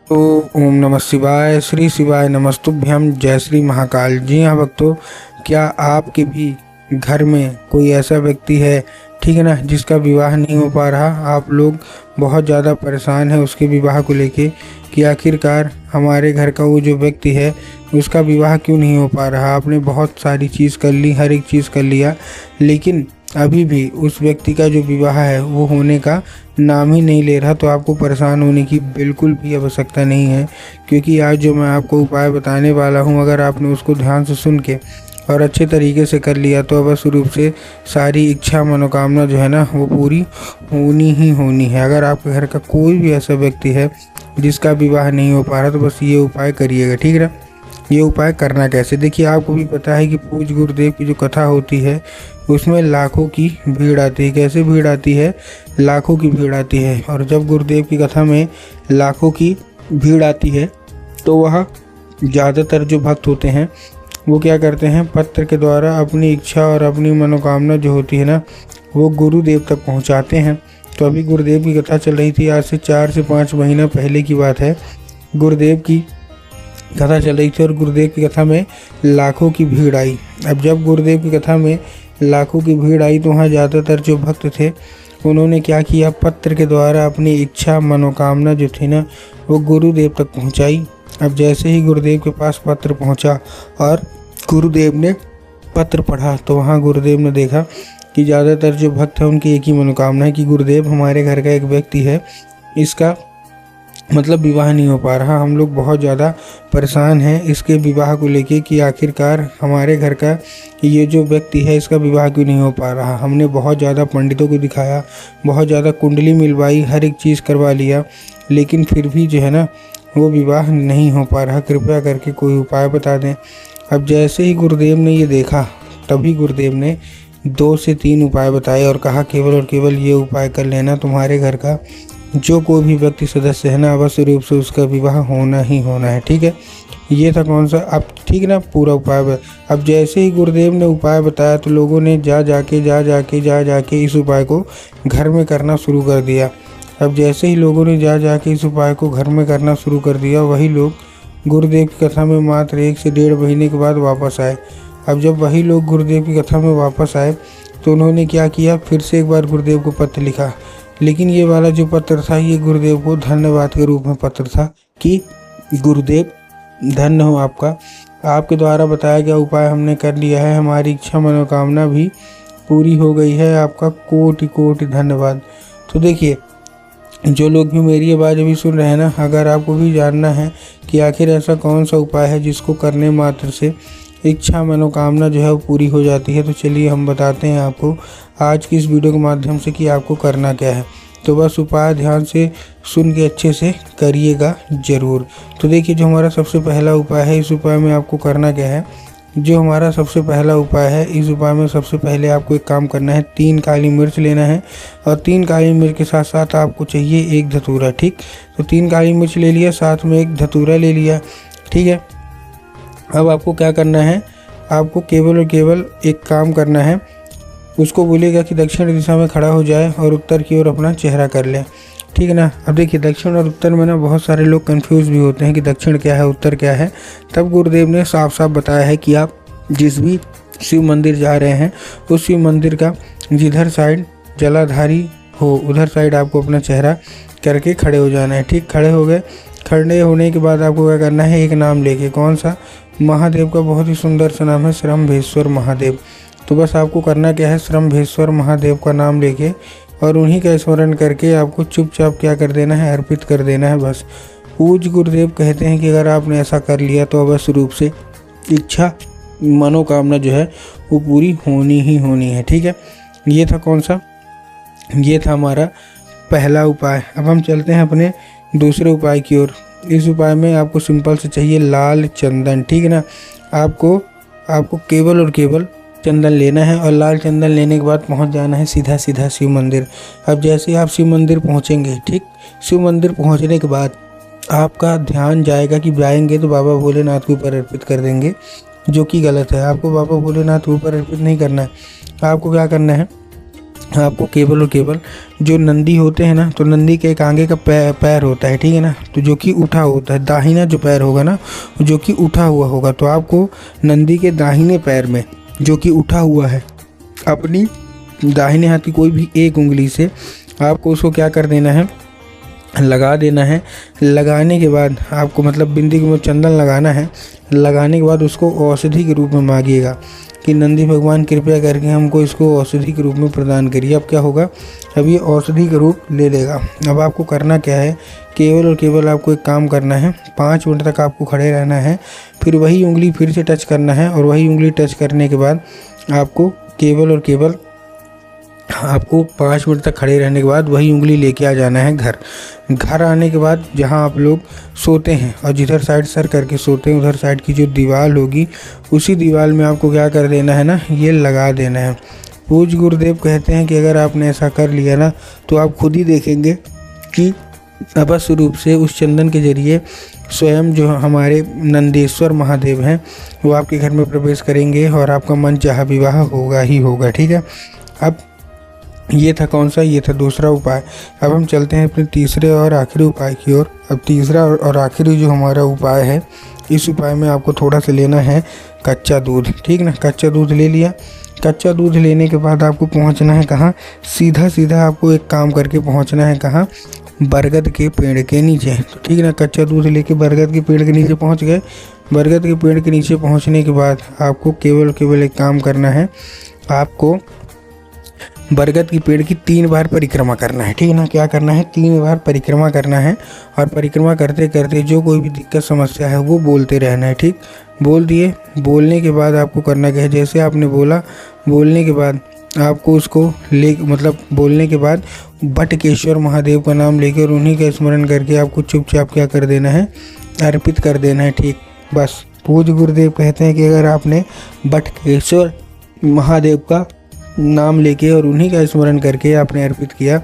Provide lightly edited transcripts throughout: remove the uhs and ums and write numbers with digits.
तो ओम नमः शिवाय, श्री शिवाय नमस्तुभ्यम, जय श्री महाकाल। जी हाँ भक्तों, क्या आपके भी घर में कोई ऐसा व्यक्ति है, ठीक है ना, जिसका विवाह नहीं हो पा रहा। आप लोग बहुत ज़्यादा परेशान हैं उसके विवाह को लेके कि आखिरकार हमारे घर का वो जो व्यक्ति है उसका विवाह क्यों नहीं हो पा रहा। आपने बहुत सारी चीज़ कर ली, हर एक चीज़ कर लिया, लेकिन अभी भी उस व्यक्ति का जो विवाह है वो होने का नाम ही नहीं ले रहा। तो आपको परेशान होने की बिल्कुल भी आवश्यकता नहीं है, क्योंकि आज जो मैं आपको उपाय बताने वाला हूँ, अगर आपने उसको ध्यान से सुन के और अच्छे तरीके से कर लिया तो अवश्य रूप से सारी इच्छा मनोकामना जो है ना वो पूरी होनी ही होनी है। अगर आपके घर का कोई भी ऐसा व्यक्ति है जिसका विवाह नहीं हो पा रहा तो बस ये उपाय करिएगा, ठीक है ना। ये उपाय करना कैसे, देखिए आपको भी पता है कि पूज्य गुरुदेव की जो कथा होती है उसमें लाखों की भीड़ आती है। कैसे भीड़ आती है? लाखों की भीड़ आती है। और जब गुरुदेव की कथा में लाखों की भीड़ आती है तो वह ज़्यादातर जो भक्त होते हैं वो क्या करते हैं, पत्र के द्वारा अपनी इच्छा और अपनी मनोकामना जो होती है ना वो गुरुदेव तक पहुंचाते हैं। तो अभी गुरुदेव की कथा चल रही थी, आज से 4 से 5 महीना पहले की बात है। गुरुदेव की कथा चल रही थी और गुरुदेव की कथा में लाखों की भीड़ आई। अब जब गुरुदेव की कथा में लाखों की भीड़ आई तो वहाँ ज़्यादातर जो भक्त थे उन्होंने क्या किया, पत्र के द्वारा अपनी इच्छा मनोकामना जो थी ना वो गुरुदेव तक पहुँचाई। अब जैसे ही गुरुदेव के पास पत्र पहुँचा और गुरुदेव ने पत्र पढ़ा तो वहाँ गुरुदेव ने देखा कि ज़्यादातर जो भक्त हैं उनकी एक ही मनोकामना है कि गुरुदेव हमारे घर का एक व्यक्ति है, इसका मतलब विवाह नहीं हो पा रहा। हम लोग बहुत ज़्यादा परेशान हैं इसके विवाह को लेके कि आखिरकार हमारे घर का ये जो व्यक्ति है इसका विवाह क्यों नहीं हो पा रहा। हमने बहुत ज़्यादा पंडितों को दिखाया, बहुत ज़्यादा कुंडली मिलवाई, हर एक चीज़ करवा लिया, लेकिन फिर भी जो है ना वो विवाह नहीं हो पा रहा। कृपया करके कोई उपाय बता दें। अब जैसे ही गुरुदेव ने ये देखा तभी गुरुदेव ने 2 से 3 उपाय बताए और कहा केवल और केवल ये उपाय कर लेना, तुम्हारे घर का जो कोई भी व्यक्ति सदस्य है ना अवश्य रूप से उसका विवाह होना ही होना है, ठीक है। ये था कौन सा, अब ठीक ना, पूरा उपाय। अब जैसे ही गुरुदेव ने उपाय बताया तो लोगों ने जा जाके इस उपाय को घर में करना शुरू कर दिया। अब जैसे ही लोगों ने जा जाके इस उपाय को घर में करना शुरू कर दिया, वही लोग गुरुदेव की कथा में मात्र 1 से 1.5 महीने के बाद वापस आए। अब जब वही लोग गुरुदेव की कथा में वापस आए तो उन्होंने क्या किया, फिर से एक बार गुरुदेव को पत्र लिखा, लेकिन ये वाला जो पत्र था ये गुरुदेव को धन्यवाद के रूप में पत्र था कि गुरुदेव धन्य हो आपका, आपके द्वारा बताया गया उपाय हमने कर लिया है, हमारी इच्छा मनोकामना भी पूरी हो गई है, आपका कोटि कोटि धन्यवाद। तो देखिए जो लोग भी मेरी आवाज़ अभी सुन रहे हैं ना, अगर आपको भी जानना है कि आखिर ऐसा कौन सा उपाय है जिसको करने मात्र से इच्छा मनोकामना जो है वो पूरी हो जाती है, तो चलिए हम बताते हैं आपको आज की इस वीडियो के माध्यम से कि आपको करना क्या है। तो बस उपाय ध्यान से सुन के अच्छे से करिएगा ज़रूर। तो देखिए जो हमारा सबसे पहला उपाय है, इस उपाय में आपको करना क्या है, जो हमारा सबसे पहला उपाय है इस उपाय में सबसे पहले आपको एक काम करना है, 3 काली मिर्च लेना है और 3 काली मिर्च के साथ साथ आपको चाहिए 1 धतूरा, ठीक। तो 3 काली मिर्च ले लिया, साथ में 1 धतूरा ले लिया, ठीक है। अब आपको क्या करना है, आपको केवल और केवल एक काम करना है, उसको बोलिएगा कि दक्षिण दिशा में खड़ा हो जाए और उत्तर की ओर अपना चेहरा कर ले, ठीक है ना। अब देखिए दक्षिण और उत्तर में ना बहुत सारे लोग कंफ्यूज भी होते हैं कि दक्षिण क्या है उत्तर क्या है। तब गुरुदेव ने साफ साफ बताया है कि आप जिस भी शिव मंदिर जा रहे हैं उस शिव मंदिर का जिधर साइड जलाधारी हो उधर साइड आपको अपना चेहरा करके खड़े हो जाना है, ठीक। खड़े हो गए, खड़े होने के बाद आपको क्या करना है, एक नाम लेके, कौन सा, महादेव का बहुत ही सुंदर सा नाम है श्रम्भेश्वर महादेव। तो बस आपको करना क्या है, श्रम्भेश्वर महादेव का नाम लेके और उन्हीं का स्मरण करके आपको चुपचाप क्या कर देना है, अर्पित कर देना है बस। पूज्य गुरुदेव कहते हैं कि अगर आपने ऐसा कर लिया तो अवश्य रूप से इच्छा मनोकामना जो है वो पूरी होनी ही होनी है, ठीक है। ये था कौन सा, ये था हमारा पहला उपाय। अब हम चलते हैं अपने दूसरे उपाय की ओर। इस उपाय में आपको सिंपल से चाहिए लाल चंदन, ठीक है ना। आपको केवल और केवल चंदन लेना है और लाल चंदन लेने के बाद पहुंच जाना है सीधा सीधा शिव मंदिर। अब जैसे ही आप शिव मंदिर पहुंचेंगे, ठीक, शिव मंदिर पहुंचने के बाद आपका ध्यान जाएगा कि जाएंगे तो बाबा भोलेनाथ के ऊपर अर्पित कर देंगे, जो कि गलत है। आपको बाबा भोलेनाथ के ऊपर अर्पित नहीं करना है। आपको क्या करना है, आपको केवल और केवल जो नंदी होते हैं ना, तो नंदी के एक आगे का पैर होता है, ठीक है ना, तो जो कि उठा होता है, दाहिना जो पैर होगा ना जो कि उठा हुआ होगा, तो आपको नंदी के दाहिने पैर में जो कि उठा हुआ है, अपनी दाहिने हाथ की कोई भी एक उंगली से आपको उसको क्या कर देना है, लगा देना है। लगाने के बाद आपको मतलब बिंदी में चंदन लगाना है। लगाने के बाद उसको औषधि के रूप में मांगिएगा कि नंदी भगवान कृपया करके हमको इसको औषधि के रूप में प्रदान करिए। अब क्या होगा, अब ये औषधि का रूप ले लेगा। अब आपको करना क्या है, केवल और केवल आपको एक काम करना है, 5 मिनट तक आपको खड़े रहना है, फिर वही उंगली फिर से टच करना है, और वही उंगली टच करने के बाद आपको केवल और केवल आपको 5 मिनट तक खड़े रहने के बाद वही उंगली लेके आ जाना है घर। घर आने के बाद जहां आप लोग सोते हैं और जिधर साइड सर करके सोते हैं उधर साइड की जो दीवार होगी उसी दीवार में आपको क्या कर देना है ना, ये लगा देना है। पूज्य गुरुदेव कहते हैं कि अगर आपने ऐसा कर लिया ना तो आप खुद ही देखेंगे कि अवश्य रूप से उस चंदन के जरिए स्वयं जो हमारे नंदेश्वर महादेव हैं वो आपके घर में प्रवेश करेंगे और आपका मन चाहा विवाह होगा ही होगा। ठीक है, अब ये था कौन सा, ये था दूसरा उपाय। अब हम चलते हैं अपने तीसरे और आखिरी उपाय की ओर। अब तीसरा और आखिरी जो हमारा उपाय है, इस उपाय में आपको थोड़ा सा लेना है कच्चा दूध। ठीक ना, कच्चा दूध ले लिया। कच्चा दूध लेने के बाद आपको पहुंचना है कहाँ, सीधा सीधा आपको एक काम करके पहुंचना है कहाँ, बरगद के पेड़ के नीचे। तो ठीक ना, कच्चा दूध लेके बरगद के पेड़ के नीचे पहुंच गए। बरगद के पेड़ के नीचे पहुंचने के बाद आपको केवल एक काम करना है, आपको बरगद की पेड़ की 3 बार परिक्रमा करना है। ठीक है ना, क्या करना है, 3 बार परिक्रमा करना है, और परिक्रमा करते करते जो कोई भी दिक्कत समस्या है वो बोलते रहना है। ठीक, बोल दिए। बोलने के बाद आपको करना क्या है, जैसे आपने बोला, बोलने के बाद आपको उसको मतलब बोलने के बाद बटकेश्वर महादेव का नाम लेकर उन्हीं का स्मरण करके आपको चुपचाप क्या कर देना है, अर्पित कर देना है। ठीक, बस। पूज्य गुरुदेव कहते हैं कि अगर आपने बटकेश्वर महादेव का नाम लेके और उन्हीं का स्मरण करके आपने अर्पित किया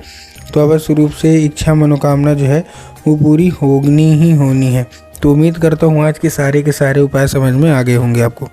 तो अवश्य रूप से इच्छा मनोकामना जो है वो पूरी होनी ही होनी है। तो उम्मीद करता हूँ आज के सारे उपाय समझ में आ गए होंगे आपको।